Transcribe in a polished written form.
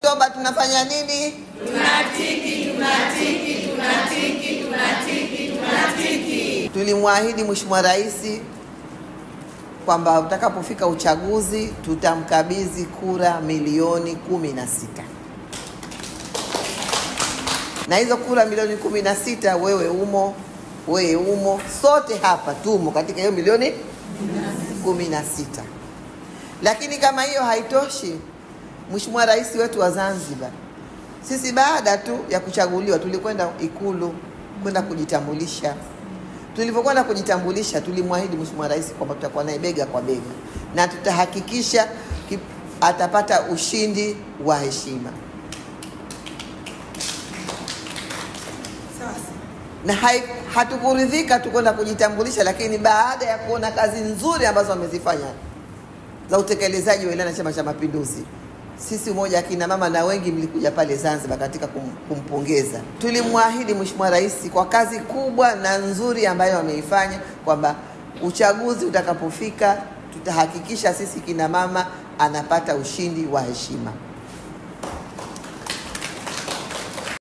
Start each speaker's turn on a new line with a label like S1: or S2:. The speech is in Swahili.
S1: Oktoba tunafanya nini?
S2: Tunatiki.
S1: Tulimwahidi Mheshimiwa Rais kwamba utakapofika uchaguzi tutamkabidhi kura milioni 16. Na hizo kura milioni 16 wewe umo, sote hapa tumo katika hiyo milioni 16. Lakini kama hiyo haitoshi, Mheshimiwa Rais wetu wa Zanzibar, sisi baada tu ya kuchaguliwa tulikwenda Ikulu kwenda kujitambulisha. Tulipokwenda kujitambulisha tulimwahidi Mheshimiwa Rais kwamba tutakuwa naye bega kwa bega na tutahakikisha atapata ushindi wa heshima. Na hatukuridhika tukwenda kujitambulisha, lakini baada ya kuona kazi nzuri ambazo wamezifanya za utekelezaji wa ilani ya Chama cha Mapinduzi, sisi Umoja Akina Mama na wengi mlikuja pale Zanzibar katika kumpongeza. Tulimwahidi Mheshimiwa Rais kwa kazi kubwa na nzuri ambayo ameifanya kwamba uchaguzi utakapofika tutahakikisha sisi kina mama anapata ushindi wa heshima.